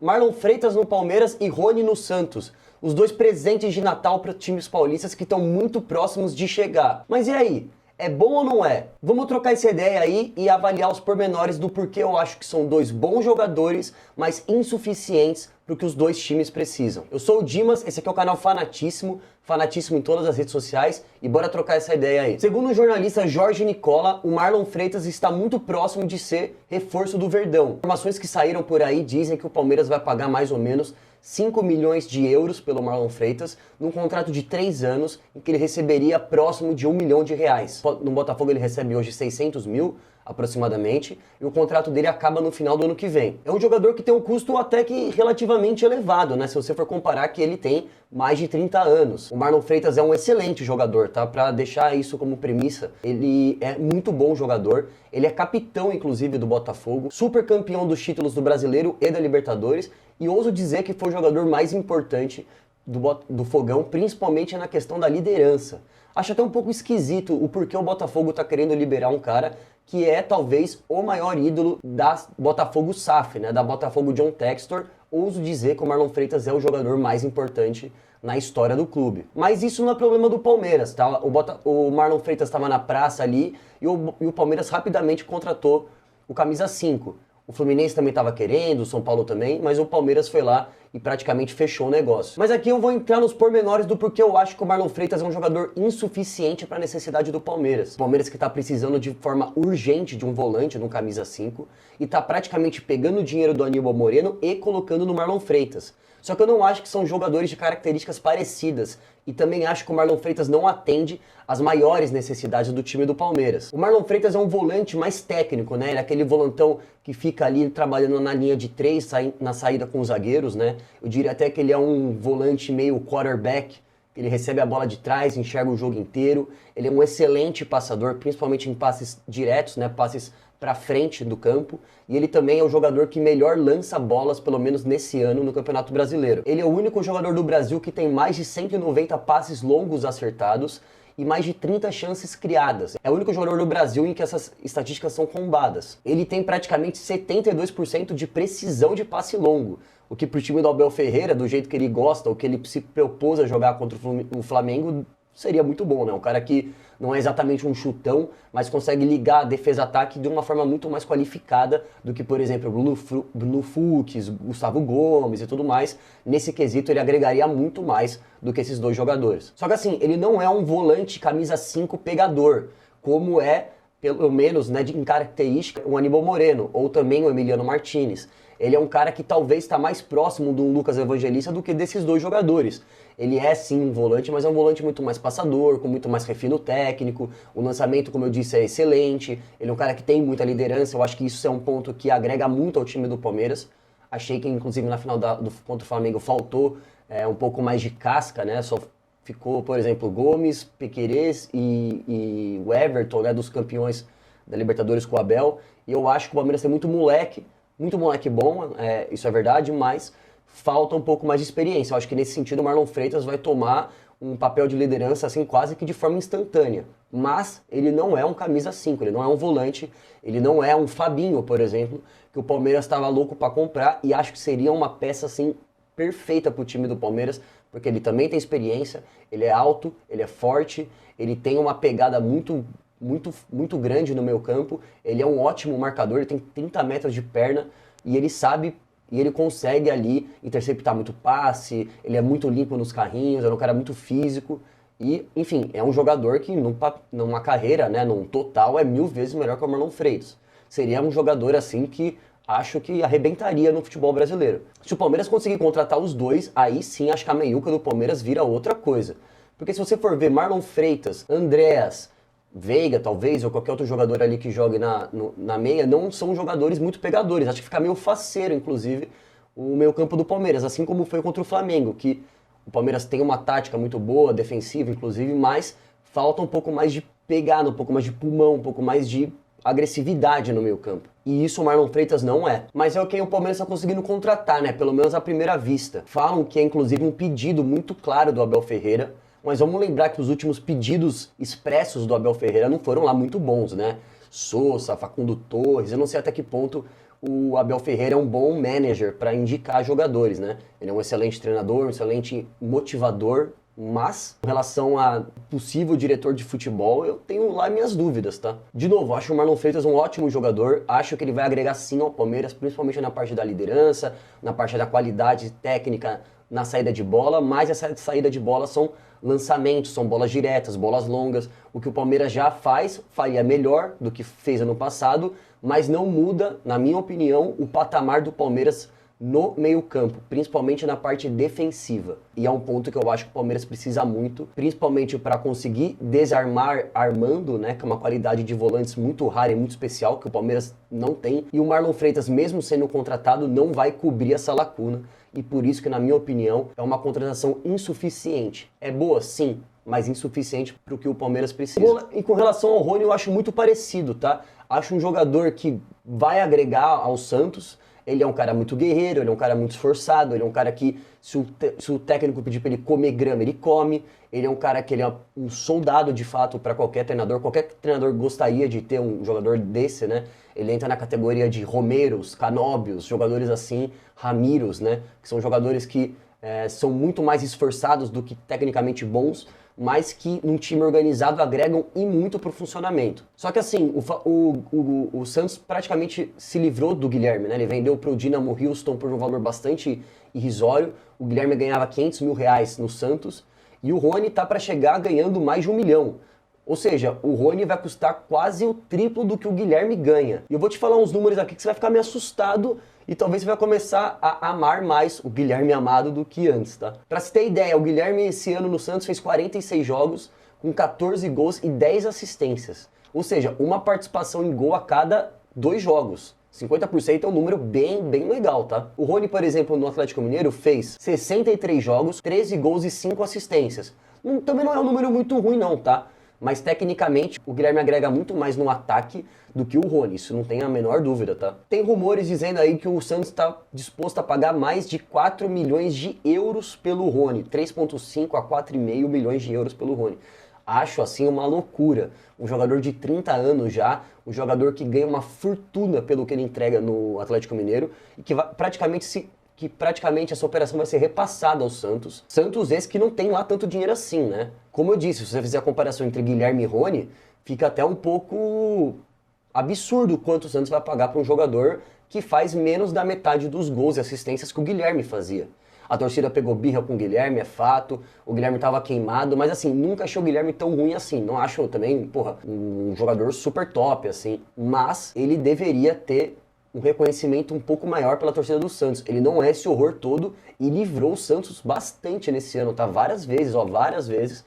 Marlon Freitas no Palmeiras e Rony no Santos. Os dois presentes de Natal para times paulistas que estão muito próximos de chegar. Mas e aí? É bom ou não é? Vamos trocar essa ideia aí e avaliar os pormenores do porquê eu acho que são dois bons jogadores, mas insuficientes para o que os dois times precisam. Eu sou o Dimas, esse aqui é o canal Fanatíssimo em todas as redes sociais, e bora trocar essa ideia aí. Segundo o jornalista Jorge Nicola, o Marlon Freitas está muito próximo de ser reforço do Verdão. Informações que saíram por aí dizem que o Palmeiras vai pagar mais ou menos 5 milhões de euros pelo Marlon Freitas, num contrato de 3 anos, em que ele receberia próximo de 1 milhão de reais. No Botafogo ele recebe hoje 600 mil, aproximadamente, e o contrato dele acaba no final do ano que vem. É um jogador que tem um custo até que relativamente elevado, né? Se você for comparar que ele tem mais de 30 anos. O Marlon Freitas é um excelente jogador, tá? Pra deixar isso como premissa, ele é muito bom jogador, ele é capitão, inclusive, do Botafogo, super campeão dos títulos do Brasileiro e da Libertadores, e ouso dizer que foi o jogador mais importante do Fogão, principalmente na questão da liderança. Acho até um pouco esquisito o porquê o Botafogo tá querendo liberar um cara que é talvez o maior ídolo da Botafogo SAF, né, da Botafogo John Textor. Ouso dizer que o Marlon Freitas é o jogador mais importante na história do clube. Mas isso não é problema do Palmeiras, tá? O Marlon Freitas estava na praça ali e o Palmeiras rapidamente contratou o camisa 5. O Fluminense também estava querendo, o São Paulo também, mas o Palmeiras foi lá e praticamente fechou o negócio. Mas aqui eu vou entrar nos pormenores do porquê eu acho que o Marlon Freitas é um jogador insuficiente para a necessidade do Palmeiras. O Palmeiras que está precisando de forma urgente de um volante, de um camisa 5, e está praticamente pegando o dinheiro do Aníbal Moreno e colocando no Marlon Freitas. Só que eu não acho que são jogadores de características parecidas, e também acho que o Marlon Freitas não atende às maiores necessidades do time do Palmeiras. O Marlon Freitas é um volante mais técnico, né? Ele é aquele volantão que fica ali trabalhando na linha de 3, na saída com os zagueiros, né? Eu diria até que ele é um volante meio quarterback, ele recebe a bola de trás, enxerga o jogo inteiro. Ele é um excelente passador, principalmente em passes diretos, né? Passes para frente do campo, e ele também é o jogador que melhor lança bolas, pelo menos nesse ano, no Campeonato Brasileiro. Ele é o único jogador do Brasil que tem mais de 190 passes longos acertados e mais de 30 chances criadas. É o único jogador do Brasil em que essas estatísticas são combadas. Ele tem praticamente 72% de precisão de passe longo, o que pro time do Abel Ferreira, do jeito que ele gosta, o que ele se propôs a jogar contra o Flamengo, seria muito bom, né? Um cara que não é exatamente um chutão, mas consegue ligar a defesa-ataque de uma forma muito mais qualificada do que, por exemplo, Bruno Fux, Gustavo Gomes e tudo mais. Nesse quesito, ele agregaria muito mais do que esses dois jogadores. Só que assim, ele não é um volante camisa 5 pegador, como é, pelo menos, né, em característica, o Aníbal Moreno, ou também o Emiliano Martinez. Ele é um cara que talvez está mais próximo do Lucas Evangelista do que desses dois jogadores. Ele é sim um volante, mas é um volante muito mais passador, com muito mais refino técnico. O lançamento, como eu disse, é excelente. Ele é um cara que tem muita liderança. Eu acho que isso é um ponto que agrega muito ao time do Palmeiras. Achei que, inclusive, na final contra o Flamengo faltou um pouco mais de casca, né? Só ficou, por exemplo, Gomes, Piquerez e o Everton, né, dos campeões da Libertadores com o Abel. E eu acho que o Palmeiras tem muito moleque bom, isso é verdade, mas falta um pouco mais de experiência. Eu acho que nesse sentido o Marlon Freitas vai tomar um papel de liderança assim quase que de forma instantânea. Mas ele não é um camisa 5, ele não é um volante, ele não é um Fabinho, por exemplo, que o Palmeiras estava louco para comprar, e acho que seria uma peça assim perfeita para o time do Palmeiras, porque ele também tem experiência, ele é alto, ele é forte, ele tem uma pegada muito grande no meio campo, ele é um ótimo marcador, ele tem 30 metros de perna e ele sabe e ele consegue ali interceptar muito passe, ele é muito limpo nos carrinhos, é um cara muito físico e, enfim, é um jogador que numa carreira, né, num total, é 1000 vezes melhor que o Marlon Freitas. Seria um jogador assim que acho que arrebentaria no futebol brasileiro. Se o Palmeiras conseguir contratar os dois, aí sim acho que a meiuca do Palmeiras vira outra coisa. Porque se você for ver Marlon Freitas, Andreas, Veiga, talvez, ou qualquer outro jogador ali que jogue na meia, não são jogadores muito pegadores. Acho que fica meio faceiro, inclusive, o meio campo do Palmeiras, assim como foi contra o Flamengo, que o Palmeiras tem uma tática muito boa, defensiva, inclusive, mas falta um pouco mais de pegada, um pouco mais de pulmão, um pouco mais de agressividade no meio campo. E isso o Marlon Freitas não é. Mas é o que o Palmeiras está conseguindo contratar, né? Pelo menos à primeira vista. Falam que é, inclusive, um pedido muito claro do Abel Ferreira. Mas vamos lembrar que os últimos pedidos expressos do Abel Ferreira não foram lá muito bons, né? Sousa, Facundo Torres, eu não sei até que ponto o Abel Ferreira é um bom manager para indicar jogadores, né? Ele é um excelente treinador, um excelente motivador, mas com relação a possível diretor de futebol, eu tenho lá minhas dúvidas, tá? De novo, acho o Marlon Freitas um ótimo jogador, acho que ele vai agregar sim ao Palmeiras, principalmente na parte da liderança, na parte da qualidade técnica na saída de bola, mas essa saída de bola são lançamentos, são bolas diretas, bolas longas, o que o Palmeiras já faria melhor do que fez ano passado, mas não muda, na minha opinião, o patamar do Palmeiras no meio-campo, principalmente na parte defensiva. E é um ponto que eu acho que o Palmeiras precisa muito, principalmente para conseguir desarmar Armando, né, que é uma qualidade de volantes muito rara e muito especial, que o Palmeiras não tem. E o Marlon Freitas, mesmo sendo contratado, não vai cobrir essa lacuna. E por isso que, na minha opinião, é uma contratação insuficiente. É boa, sim, mas insuficiente para o que o Palmeiras precisa. E com relação ao Rony, eu acho muito parecido, tá? Acho um jogador que vai agregar ao Santos. Ele é um cara muito guerreiro, ele é um cara muito esforçado, ele é um cara que, se o técnico pedir para ele comer grama, ele come. Ele é um cara que ele é um soldado, de fato, para qualquer treinador. Qualquer treinador gostaria de ter um jogador desse, né? Ele entra na categoria de Romeiros, Canóbios, jogadores assim, Ramiros, né? Que são jogadores que são muito mais esforçados do que tecnicamente bons, mas que num time organizado agregam e muito pro funcionamento. Só que assim, o Santos praticamente se livrou do Guilherme, né? Ele vendeu pro Dynamo Houston por um valor bastante irrisório. O Guilherme ganhava R$500 mil no Santos e o Rony tá para chegar ganhando mais de 1 milhão. Ou seja, o Rony vai custar quase o triplo do que o Guilherme ganha. E eu vou te falar uns números aqui que você vai ficar meio assustado e talvez você vai começar a amar mais o Guilherme Amado do que antes, tá? Pra se ter ideia, o Guilherme esse ano no Santos fez 46 jogos, com 14 gols e 10 assistências. Ou seja, uma participação em gol a cada 2 jogos. 50% é um número bem legal, tá? O Rony, por exemplo, no Atlético Mineiro fez 63 jogos, 13 gols e 5 assistências. Também não é um número muito ruim não, tá? Mas tecnicamente o Guilherme agrega muito mais no ataque do que o Rony, isso não tem a menor dúvida, tá? Tem rumores dizendo aí que o Santos está disposto a pagar mais de 4 milhões de euros pelo Rony, 3,5 a 4,5 milhões de euros pelo Rony. Acho assim uma loucura. Um jogador de 30 anos já, um jogador que ganha uma fortuna pelo que ele entrega no Atlético Mineiro e que praticamente essa operação vai ser repassada ao Santos. Santos esse que não tem lá tanto dinheiro assim, né? Como eu disse, se você fizer a comparação entre Guilherme e Rony, fica até um pouco absurdo quanto o Santos vai pagar para um jogador que faz menos da metade dos gols e assistências que o Guilherme fazia. A torcida pegou birra com o Guilherme, é fato. O Guilherme tava queimado, mas assim, nunca achei o Guilherme tão ruim assim. Não acho também, um jogador super top, assim. Mas ele deveria ter um reconhecimento um pouco maior pela torcida do Santos. Ele não é esse horror todo e livrou o Santos bastante nesse ano, tá? Várias vezes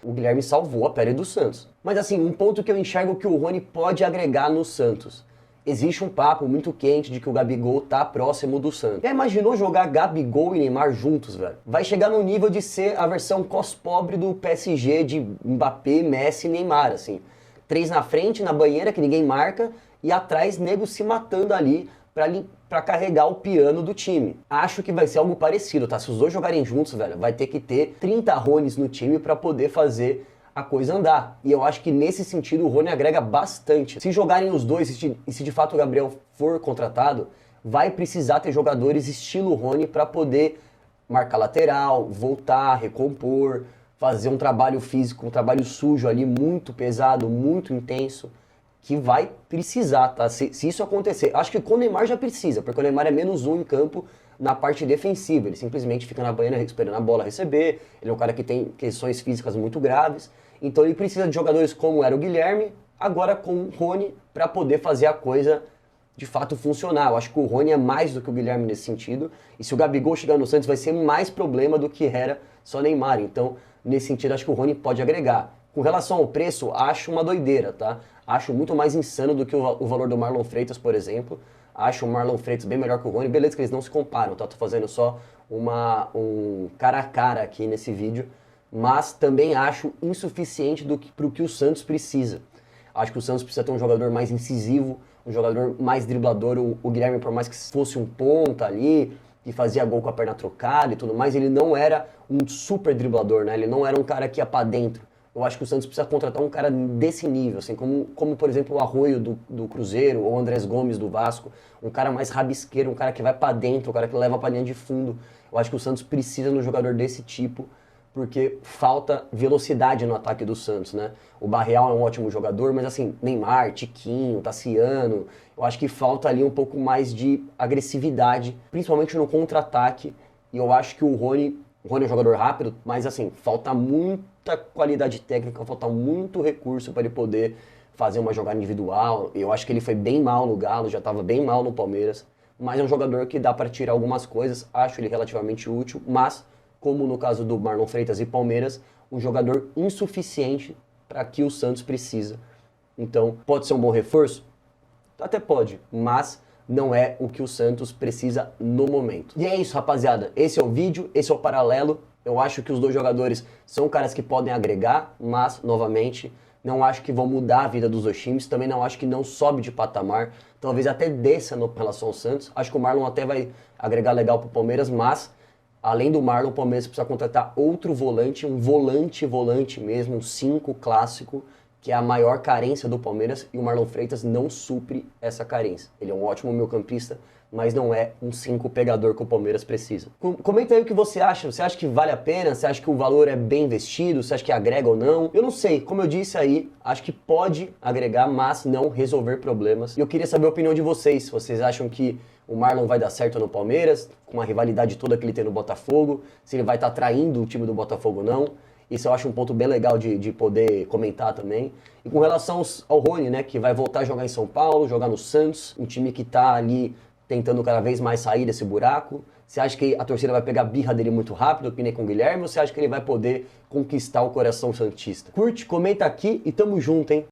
o Guilherme salvou a pele do Santos. Mas assim, um ponto que eu enxergo que o Rony pode agregar no Santos. Existe um papo muito quente de que o Gabigol tá próximo do Santos. Já imaginou jogar Gabigol e Neymar juntos, velho? Vai chegar no nível de ser a versão cos-pobre do PSG de Mbappé, Messi e Neymar, assim. 3 na frente, na banheira, que ninguém marca, e atrás, nego se matando ali pra carregar o piano do time. Acho que vai ser algo parecido, tá? Se os dois jogarem juntos, velho, vai ter que ter 30 Rones no time pra poder fazer a coisa andar. E eu acho que nesse sentido o Rony agrega bastante. Se jogarem os dois e se de fato o Gabriel for contratado, vai precisar ter jogadores estilo Rony para poder marcar lateral, voltar, recompor, fazer um trabalho físico, um trabalho sujo ali, muito pesado, muito intenso, que vai precisar, tá? Se isso acontecer. Acho que com o Neymar já precisa, porque o Neymar é -1 em campo na parte defensiva. Ele simplesmente fica na banheira esperando a bola receber. Ele é um cara que tem questões físicas muito graves. Então ele precisa de jogadores como era o Guilherme, agora com o Rony, para poder fazer a coisa de fato funcionar. Eu acho que o Rony é mais do que o Guilherme nesse sentido. E se o Gabigol chegar no Santos, vai ser mais problema do que era só Neymar. Então, nesse sentido, acho que o Rony pode agregar. Com relação ao preço, acho uma doideira, tá? Acho muito mais insano do que o valor do Marlon Freitas, por exemplo. Acho o Marlon Freitas bem melhor que o Rony. Beleza que eles não se comparam, tá? Tô fazendo só um cara a cara aqui nesse vídeo. Mas também acho insuficiente pro que o Santos precisa. Acho que o Santos precisa ter um jogador mais incisivo, um jogador mais driblador. O Guilherme, por mais que fosse um ponta ali, que fazia gol com a perna trocada e tudo mais, ele não era um super driblador, né? Ele não era um cara que ia pra dentro. eu acho que o Santos precisa contratar um cara desse nível, assim, como por exemplo, o Arroio do Cruzeiro, ou o Andrés Gomes do Vasco, um cara mais rabisqueiro, um cara que vai pra dentro, um cara que leva pra linha de fundo. Eu acho que o Santos precisa de um jogador desse tipo, porque falta velocidade no ataque do Santos, né? O Barreal é um ótimo jogador, mas assim, Neymar, Tiquinho, Tassiano, eu acho que falta ali um pouco mais de agressividade, principalmente no contra-ataque, e eu acho que o Rony é um jogador rápido, mas assim, falta muita qualidade técnica, falta muito recurso para ele poder fazer uma jogada individual. Eu acho que ele foi bem mal no Galo, já estava bem mal no Palmeiras, mas é um jogador que dá para tirar algumas coisas, acho ele relativamente útil, mas como no caso do Marlon Freitas e Palmeiras, um jogador insuficiente para que o Santos precisa. Então, pode ser um bom reforço? Até pode, mas não é o que o Santos precisa no momento. E é isso, rapaziada. Esse é o vídeo, esse é o paralelo. Eu acho que os dois jogadores são caras que podem agregar, mas, novamente, não acho que vão mudar a vida dos dois times. Também não acho que não sobe de patamar. Talvez até desça em relação ao Santos. Acho que o Marlon até vai agregar legal pro Palmeiras, mas além do Marlon, o Palmeiras precisa contratar outro volante, um volante mesmo, um 5 clássico, que é a maior carência do Palmeiras, e o Marlon Freitas não supre essa carência. Ele é um ótimo meio-campista, mas não é um 5 pegador que o Palmeiras precisa. Comenta aí o que você acha. Você acha que vale a pena? Você acha que o valor é bem investido? Você acha que agrega ou não? Eu não sei. Como eu disse aí, acho que pode agregar, mas não resolver problemas. E eu queria saber a opinião de vocês. Vocês acham que o Marlon vai dar certo no Palmeiras, com a rivalidade toda que ele tem no Botafogo? Se ele vai estar traindo o time do Botafogo ou não? Isso eu acho um ponto bem legal de poder comentar também. E com relação ao Rony, né, que vai voltar a jogar em São Paulo, jogar no Santos, um time que tá ali tentando cada vez mais sair desse buraco. Você acha que a torcida vai pegar a birra dele muito rápido, que nem com o Guilherme, ou você acha que ele vai poder conquistar o coração santista? Curte, comenta aqui e tamo junto, hein?